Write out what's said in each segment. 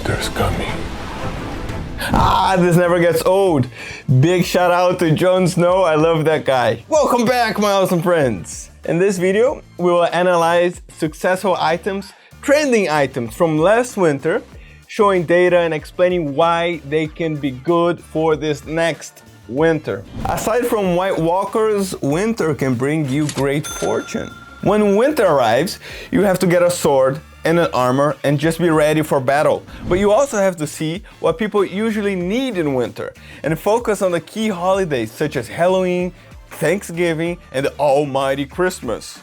Winter's coming. This never gets old. Big shout out to Jon Snow, I love that guy. Welcome back, my awesome friends. In this video, we will analyze successful items, trending items from last winter, showing data and explaining why they can be good for this next winter. Aside from White Walkers, winter can bring you great fortune. When winter arrives, you have to get a sword and an armor and just be ready for battle. But you also have to see what people usually need in winter and focus on the key holidays such as Halloween, Thanksgiving, and the almighty Christmas.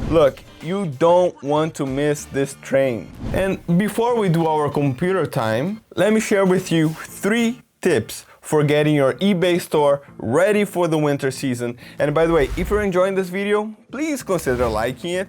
Look, you don't want to miss this train. And before we do our computer time, let me share with you 3 tips for getting your eBay store ready for the winter season. And by the way, if you're enjoying this video, please consider liking it,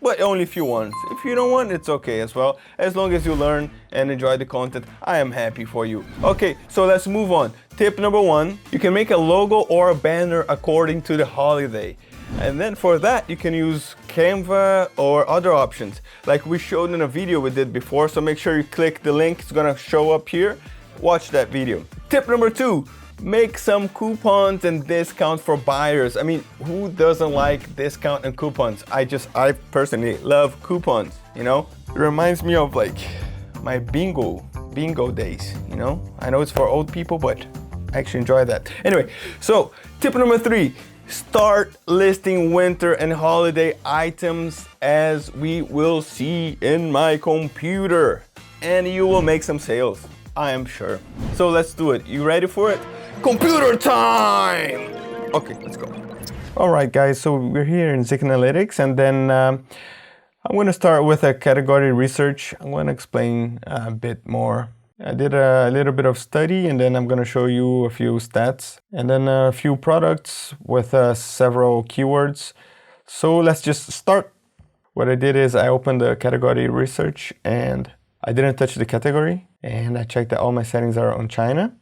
but only if you want. If you don't want, it's okay as well. As long as you learn and enjoy the content, I am happy for you. Okay, so let's move on. Tip number 1, you can make a logo or a banner according to the holiday. And then for that, you can use Canva or other options, like we showed in a video we did before. So make sure you click the link, it's gonna show up here. Watch that video. Tip number 2, make some coupons and discounts for buyers. I mean, who doesn't like discount and coupons? I personally love coupons, you know? It reminds me of like my bingo days, you know? I know it's for old people, but I actually enjoy that. Anyway, so tip number 3, start listing winter and holiday items as we will see in my computer, and you will make some sales, I am sure. So let's do it. You ready for it? Computer time! Okay, let's go. All right, guys, so we're here in Zik Analytics, and then I'm going to start with a category research. I'm going to explain a bit more. I did a little bit of study, and then I'm going to show you a few stats, and then a few products with several keywords. So let's just start. What I did is I opened the category research, and I didn't touch the category, and I checked that all my settings are on China.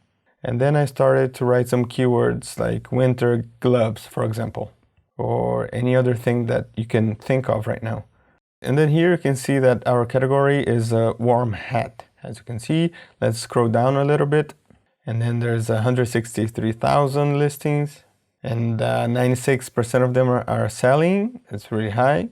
And then I started to write some keywords like winter gloves, for example, or any other thing that you can think of right now. And then here you can see that our category is a warm hat. As you can see, let's scroll down a little bit. And then there's 163,000 listings, and 96% of them are selling. It's really high.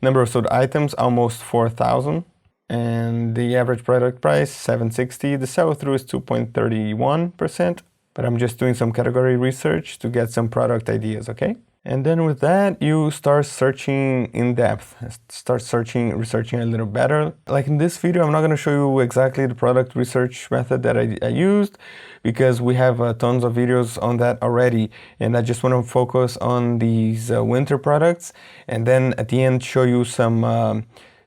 Number of sold items, almost 4,000. And the average product price, $760. The sell-through is 2.31%, but I'm just doing some category research to get some product ideas, okay? And then with that, you start searching in depth, start researching a little better. Like in this video, I'm not gonna show you exactly the product research method that I used, because we have tons of videos on that already. And I just wanna focus on these winter products, and then at the end, show you some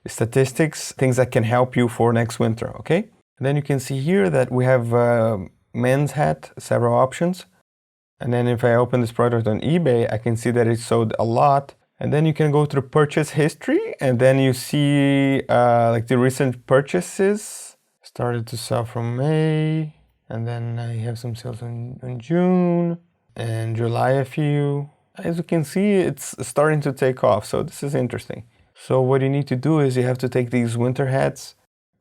statistics, things that can help you for next winter, okay? And then you can see here that we have men's hat, several options. And then if I open this product on eBay, I can see that it sold a lot. And then you can go to the purchase history, and then you see like the recent purchases. Started to sell from May, and then I have some sales in June, and July a few. As you can see, it's starting to take off, so this is interesting. So what you need to do is you have to take these winter hats.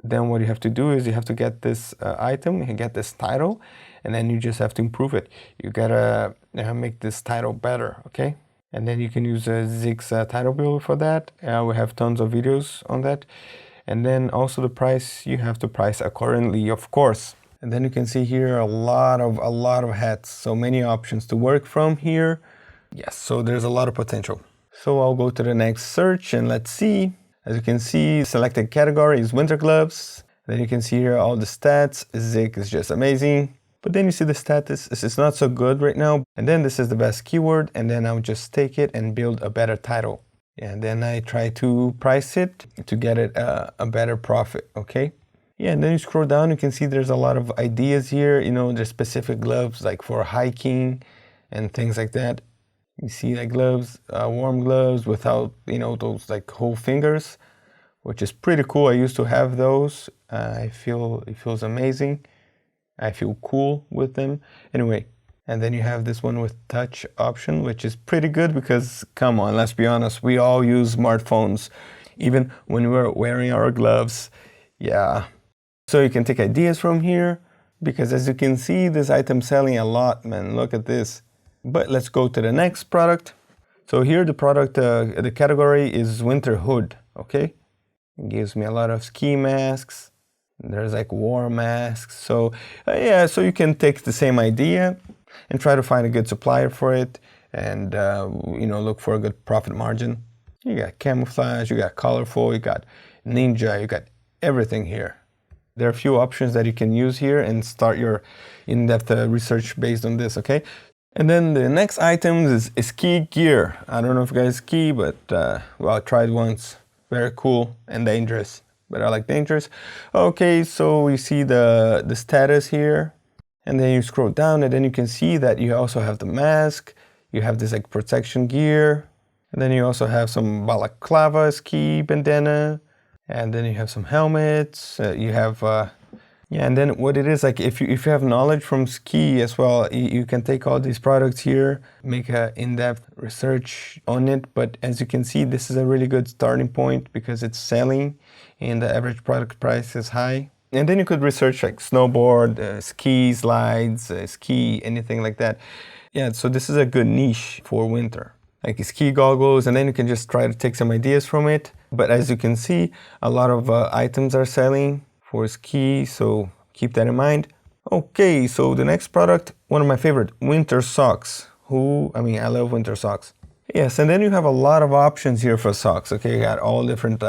Then what you have to do is you have to get this item, you can get this title, and then you just have to improve it. You gotta make this title better, okay? And then you can use Zik's title builder for that. We have tons of videos on that. And then also the price, you have to price accordingly, of course. And then you can see here a lot of hats, so many options to work from here. Yes, so there's a lot of potential. So I'll go to the next search and let's see. As you can see, selected category is winter gloves. Then you can see here all the stats. Zik is just amazing. But then you see the status, it's not so good right now. And then this is the best keyword, and then I'll just take it and build a better title. And then I try to price it to get it a better profit, okay? Yeah, and then you scroll down, you can see there's a lot of ideas here. You know, there's specific gloves like for hiking and things like that. You see like gloves, warm gloves without, you know, those like whole fingers, which is pretty cool. I used to have those. It feels amazing. I feel cool with them. Anyway, and then you have this one with touch option, which is pretty good because, come on, let's be honest, we all use smartphones, even when we're wearing our gloves. Yeah, So you can take ideas from here, because as you can see, this item's selling a lot, man. Look at this. But let's go to the next product. So here the product, the category is winter hood, okay? It gives me a lot of ski masks. There's like war masks. So yeah, so you can take the same idea and try to find a good supplier for it, and you know, look for a good profit margin. You got camouflage, you got colorful, you got ninja, you got everything here. There are a few options that you can use here and start your in-depth research based on this, okay? And then the next item is ski gear. I don't know if you guys ski, but well, I tried once. Very cool and dangerous, but I like dangerous. Okay, so you see the status here, and then you scroll down, and then you can see that you also have the mask, you have this like protection gear, and then you also have some balaclava ski bandana, and then you have some helmets, you have yeah, and then what it is, like if you have knowledge from ski as well, you can take all these products here, make a in-depth research on it. But as you can see, this is a really good starting point because it's selling and the average product price is high. And then you could research like snowboard, ski slides, ski, anything like that. Yeah, so this is a good niche for winter, like ski goggles, and then you can just try to take some ideas from it. But as you can see, a lot of items are selling for ski, so keep that in mind. Okay, so the next product, one of my favorite, winter socks. I love winter socks. Yes, and then you have a lot of options here for socks. Okay, you got all different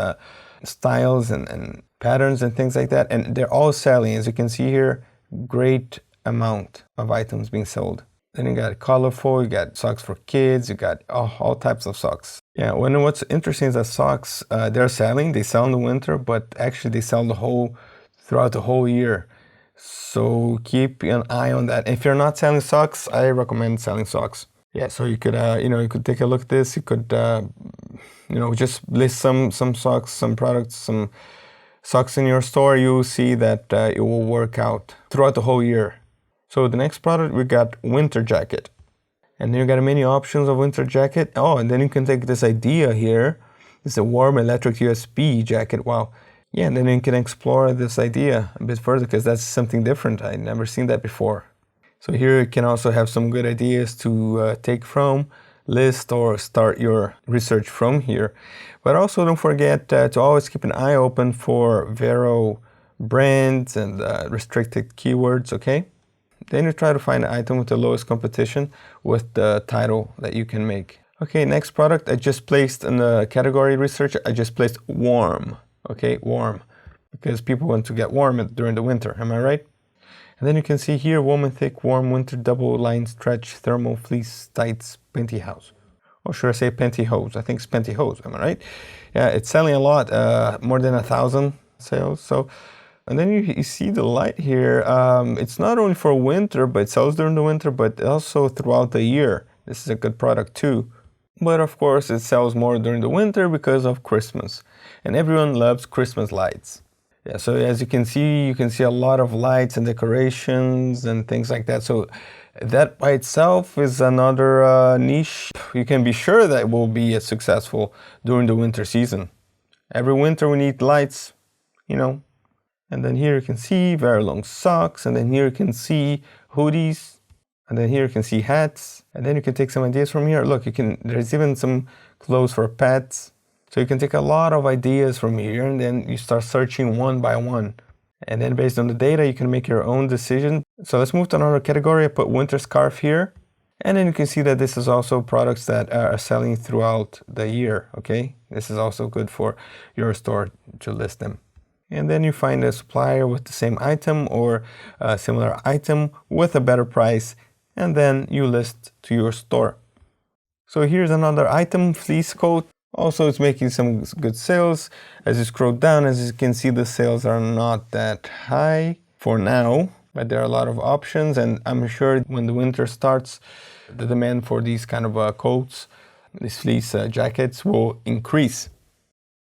styles and patterns and things like that, and they're all selling. As you can see here, great amount of items being sold. Then you got colorful, you got socks for kids, you got all types of socks. Yeah, what's interesting is that socks, they're selling, they sell in the winter, but actually they sell throughout the whole year. So keep an eye on that. If you're not selling socks, I recommend selling socks. Yeah, so you could, you could take a look at this. You could, just list some socks, some products, some socks in your store. You'll see that it will work out throughout the whole year. So the next product, we got winter jacket. And then you got many options of winter jacket. Oh, and then you can take this idea here. It's a warm electric USB jacket. Wow. Yeah, and then you can explore this idea a bit further because that's something different. I've never seen that before. So here you can also have some good ideas to take from, list, or start your research from here. But also don't forget to always keep an eye open for Vero brands and restricted keywords, okay? Then you try to find an item with the lowest competition with the title that you can make. Okay, next product I just placed in the category research, I just placed warm. Okay, warm, because people want to get warm during the winter, am I right? And then you can see here, woman thick, warm winter double line stretch thermal fleece tights pantyhose. Or should I say pantyhose? I think it's pantyhose, am I right? Yeah, it's selling a lot, more than 1,000 sales. So, and then you see the light here. It's not only for winter, but it sells during the winter, but also throughout the year. This is a good product too. But of course, it sells more during the winter because of Christmas. And everyone loves Christmas lights. Yeah, so as you can see a lot of lights and decorations and things like that. So that by itself is another niche. You can be sure that it will be successful during the winter season. Every winter we need lights, And then here you can see very long socks. And then here you can see hoodies. And then here you can see hats. And then you can take some ideas from here. Look, there's even some clothes for pets. So you can take a lot of ideas from here, and then you start searching one by one. And then based on the data, you can make your own decision. So let's move to another category. I put winter scarf here. And then you can see that this is also products that are selling throughout the year, okay? This is also good for your store to list them. And then you find a supplier with the same item or a similar item with a better price, and then you list to your store. So here's another item, fleece coat. Also, it's making some good sales. As you scroll down, as you can see, the sales are not that high for now, but there are a lot of options, and I'm sure when the winter starts, the demand for these kind of coats, these fleece jackets will increase.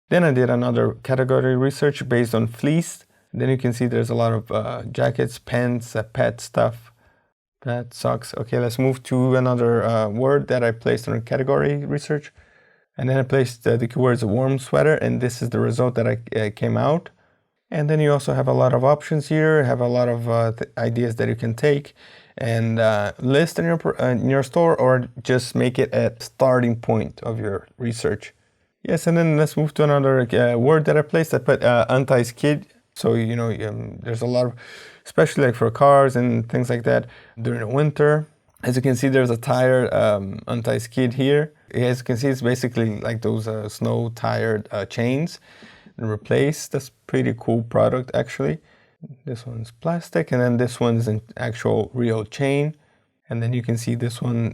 Then I did another category research based on fleece. Then you can see there's a lot of jackets, pants, pet stuff, pet socks. Okay, let's move to another word that I placed on category research. And then I placed the keywords warm sweater, and this is the result that I came out. And then you also have a lot of options here, have a lot of ideas that you can take and list in your store, or just make it a starting point of your research. Yes, and then let's move to another word that I placed. I put anti-skid. So, there's a lot of, especially like for cars and things like that during the winter. As you can see, there's a tire anti-skid here. As you can see, it's basically like those snow tired chains and replace. That's pretty cool product actually. This one's plastic, and then this one's an actual real chain. And then you can see this one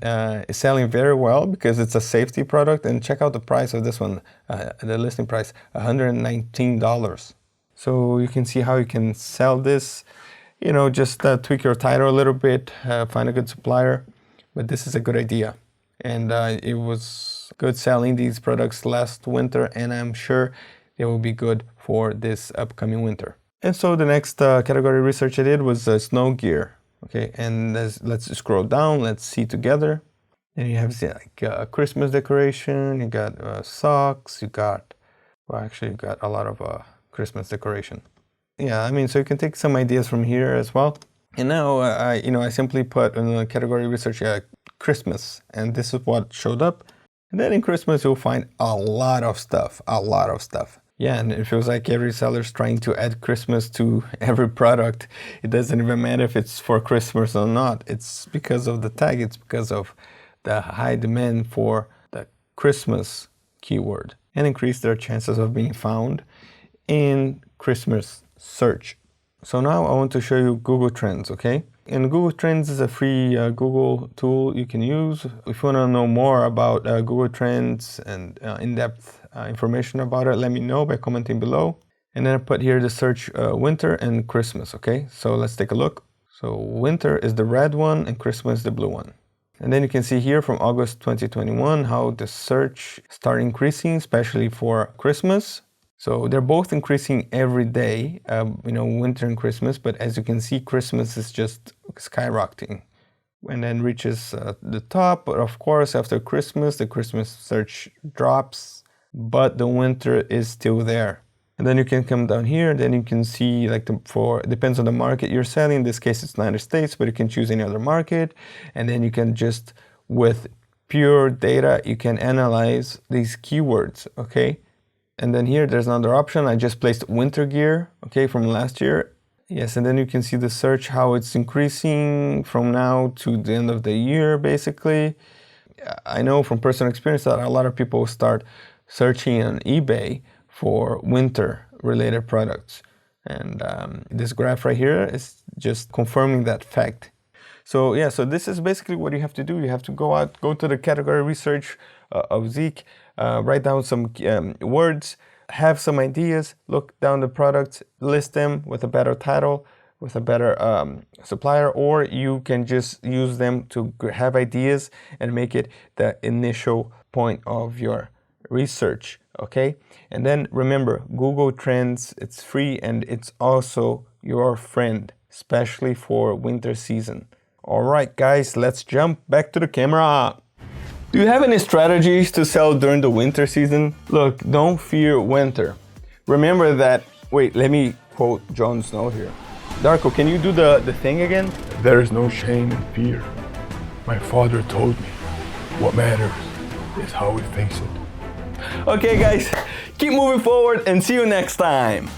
is selling very well because it's a safety product. And check out the price of this one, the listing price, $119. So you can see how you can sell this, just tweak your title a little bit, find a good supplier. But this is a good idea. And it was good selling these products last winter, and I'm sure they will be good for this upcoming winter. And so the next category research I did was snow gear. Okay, and let's scroll down, let's see together. And you have like Christmas decoration, you got socks, you got a lot of Christmas decoration. Yeah, I mean, so you can take some ideas from here as well. And now I simply put in the category research Christmas, and this is what showed up. And then in Christmas you'll find a lot of stuff. Yeah, and it feels like every seller's trying to add Christmas to every product. It doesn't even matter if it's for Christmas or not. It's because of the tag. It's because of the high demand for the Christmas keyword, and increase their chances of being found in Christmas search. So now I want to show you Google Trends, okay? And Google Trends is a free Google tool you can use. If you want to know more about Google Trends and in-depth information about it, let me know by commenting below. And then I put here the search winter and Christmas, okay? So let's take a look. So winter is the red one and Christmas is the blue one. And then you can see here from August 2021 how the search started increasing, especially for Christmas. So they're both increasing every day, winter and Christmas, but as you can see, Christmas is just skyrocketing and then reaches the top. But of course, after Christmas, the Christmas search drops, but the winter is still there. And then you can come down here, then you can see depends on the market you're selling. In this case, it's United States, but you can choose any other market. And then you can just, with pure data, you can analyze these keywords, okay? And then here, there's another option. I just placed winter gear, okay, from last year. Yes, and then you can see the search, how it's increasing from now to the end of the year, basically. I know from personal experience that a lot of people start searching on eBay for winter-related products. And this graph right here is just confirming that fact. So yeah, so this is basically what you have to do. You have to go to the category research of Zeek, write down some words, have some ideas, look down the products, list them with a better title, with a better supplier, or you can just use them to have ideas and make it the initial point of your research, okay? And then remember, Google Trends, it's free and it's also your friend, especially for winter season. All right, guys, let's jump back to the camera. Do you have any strategies to sell during the winter season? Look, don't fear winter. Remember that, wait, let me quote Jon Snow here. Darko, can you do the thing again? There is no shame in fear. My father told me, what matters is how we face it. Okay, guys, keep moving forward and see you next time.